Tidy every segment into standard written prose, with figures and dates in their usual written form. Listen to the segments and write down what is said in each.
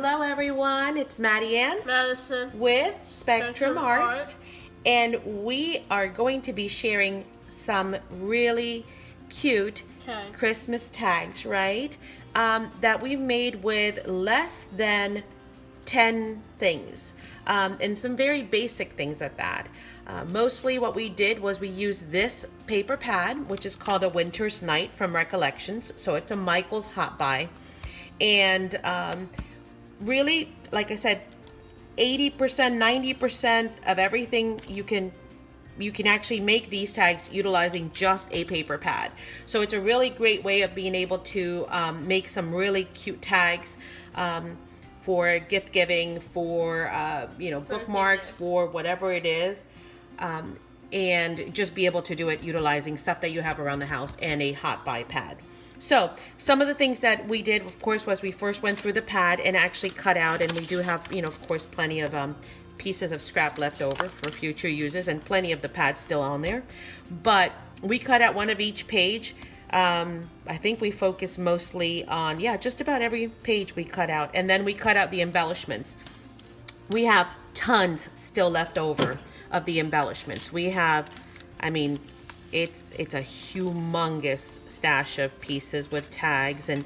Hello everyone, it's Madi Madison with Spectrum Art, Art, and we are going to be sharing some really cute Christmas tags, right? That we've made with less than 10 things, and some very basic things at that. Mostly what we did was we used this paper pad, which is called A Winter's Night from Recollections. So it's a Michael's Hot Buy. And really, like I said, 80%, 90% of everything you can actually make these tags utilizing just a paper pad. So it's a really great way of being able to make some really cute tags for gift giving, for bookmarks, for whatever it is, and just be able to do it utilizing stuff that you have around the house and a hot buy pad. So some of the things that we did, of course, was we first went through the pad and actually cut out, and we do have, of course, plenty of pieces of scrap left over for future uses, and plenty of the pad still on there. But we cut out one of each page. I think we focused mostly on, just about every page we cut out. And then we cut out the embellishments. We have tons still left over of the embellishments. We have, it's a humongous stash of pieces with tags and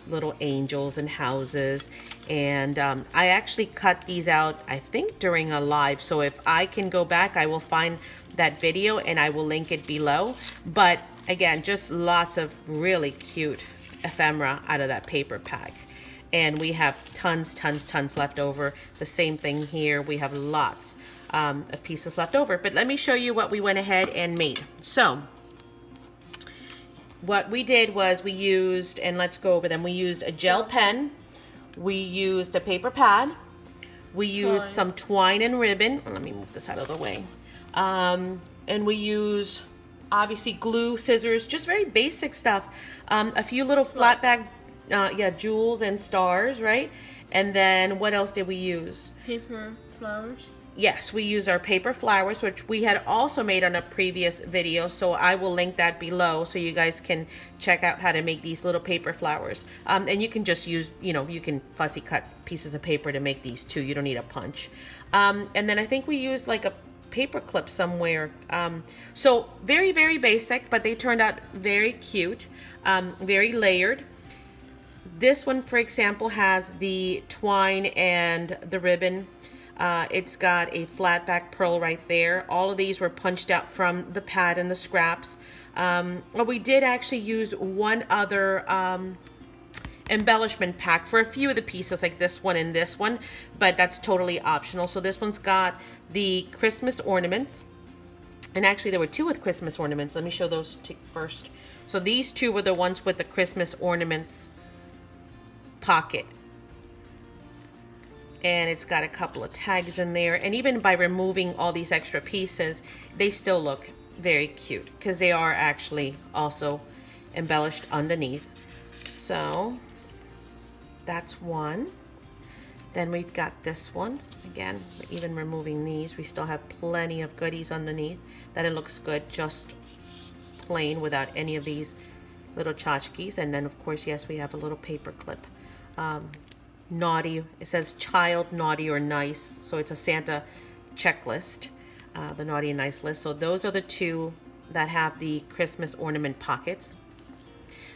little angels and houses. And I actually cut these out, I think, during a live. So if I can go back, I will find that video and I will link it below. But again, just lots of really cute ephemera out of that paper pack. And we have tons left over. The same thing here. We have lots of pieces left over. But let me show you what we went ahead and made. So what we did was we used, and let's go over them. We used a gel pen. We used a paper pad. We used some twine and ribbon. Let me move this out of the way. And we use, obviously, glue, scissors, just very basic stuff. A few little flat bag, jewels and stars, right? And then what else did we use? Paper flowers. Yes, we use our paper flowers, which we had also made on a previous video. So I will link that below so you guys can check out how to make these little paper flowers. And you can just use, you can fussy cut pieces of paper to make these too. You don't need a punch. And then I think we used like a paper clip somewhere. So very, very basic, but they turned out very cute, very layered. This one, for example, has the twine and the ribbon. It's got a flat back pearl right there. All of these were punched out from the pad and the scraps. Well, we did actually use one other embellishment pack for a few of the pieces, like this one and this one, but that's totally optional. So this one's got the Christmas ornaments, and actually there were two with Christmas ornaments. Let me show those first. So these two were the ones with the Christmas ornaments pocket, and it's got a couple of tags in there, and even by removing all these extra pieces, they still look very cute because they are actually also embellished underneath. So that's one. Then we've got this one. Again, even removing these, we still have plenty of goodies underneath that it looks good just plain without any of these little tchotchkes. And then of course, yes, we have a little paper clip. Naughty, it says child, naughty, or nice. So it's a Santa checklist, the naughty and nice list. So those are the two that have the Christmas ornament pockets.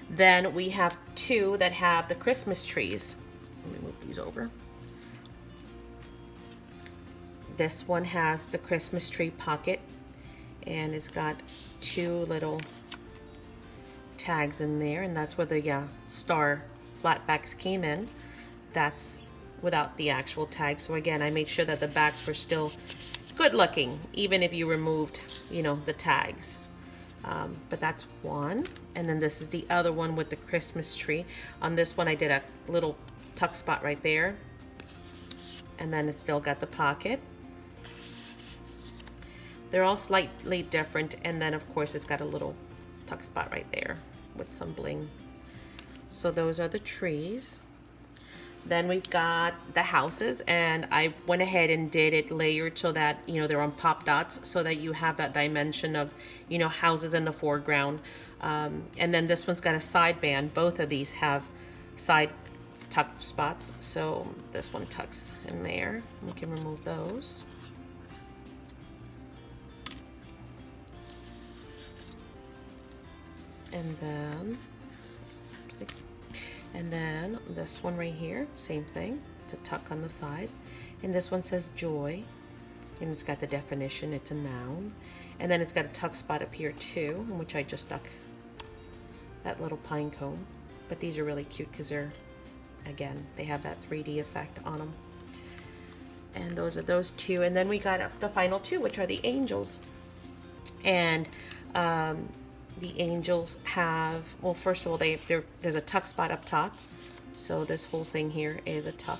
Then we have two that have the Christmas trees. Let me move these over. This one has the Christmas tree pocket, and it's got two little tags in there, and that's where the star flat backs came in. That's without the actual tag. So again, I made sure that the backs were still good looking, even if you removed, the tags. But that's one. And then this is the other one with the Christmas tree. On this one, I did a little tuck spot right there. And then it's still got the pocket. They're all slightly different. And then, of course, it's got a little tuck spot right there with some bling. So those are the trees. Then we've got the houses, and I went ahead and did it layered so that, they're on pop dots so that you have that dimension of, houses in the foreground. And then this one's got a side band. Both of these have side tuck spots. So this one tucks in there. We can remove those. And then this one right here, same thing, to tuck on the side. And this one says joy, and it's got the definition, it's a noun. And then it's got a tuck spot up here too, in which I just stuck that little pine cone. But these are really cute because they're, again, they have that 3D effect on them. And those are those two. And then we got the final two, which are the angels. And the angels have, well, first of all, there's a tuck spot up top. So this whole thing here is a tuck.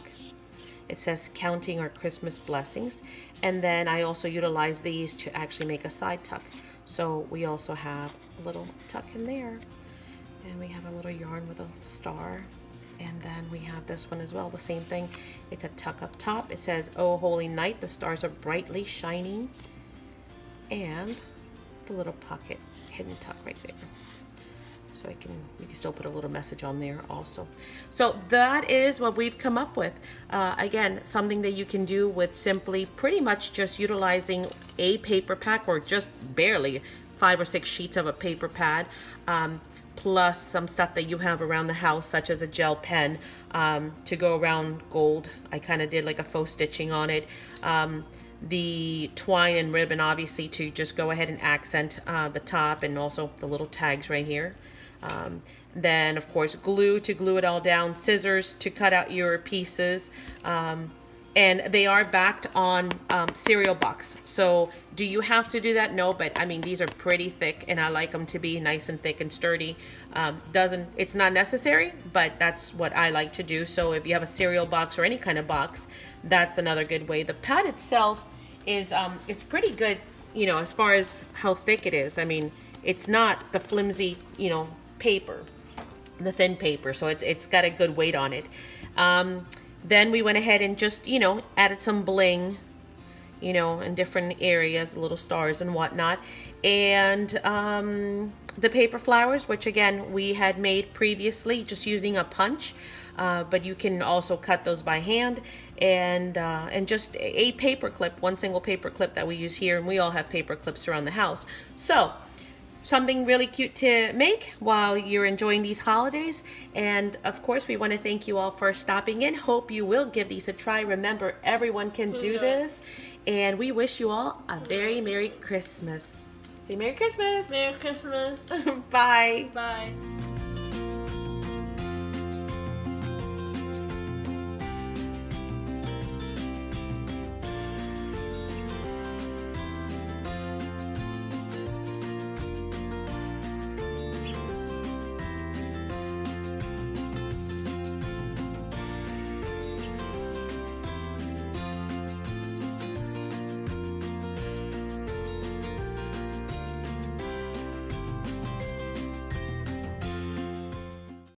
It says counting our Christmas blessings. And then I also utilize these to actually make a side tuck. So we also have a little tuck in there. And we have a little yarn with a star. And then we have this one as well, the same thing. It's a tuck up top. It says, oh, holy night, the stars are brightly shining. And the little pocket hidden tuck right there. So you can still put a little message on there also. So that is what we've come up with. Again, something that you can do with simply pretty much just utilizing a paper pack, or just barely 5 or 6 sheets of a paper pad, plus some stuff that you have around the house, such as a gel pen to go around gold. I kind of did like a faux stitching on it. The twine and ribbon, obviously, to just go ahead and accent the top, and also the little tags right here. Then, of course, glue to glue it all down, scissors to cut out your pieces, and they are backed on cereal box. So do you have to do that? No, but I mean, these are pretty thick, and I like them to be nice and thick and sturdy. It's not necessary, but that's what I like to do. So if you have a cereal box or any kind of box, that's another good way. The pad itself is it's pretty good, you know, as far as how thick it is. I mean, it's not the flimsy, you know, paper, the thin paper, so it's got a good weight on it. Then we went ahead and just, you know, added some bling, you know, in different areas, little stars and whatnot. And the paper flowers, which again we had made previously just using a punch, but you can also cut those by hand. And just a paper clip, one single paper clip that we use here, and we all have paper clips around the house. So something really cute to make while you're enjoying these holidays. And of course, we want to thank you all for stopping in. Hope you will give these a try. Remember, everyone can do this. And we wish you all a very Merry Christmas. Say Merry Christmas. Merry Christmas. Bye. Bye.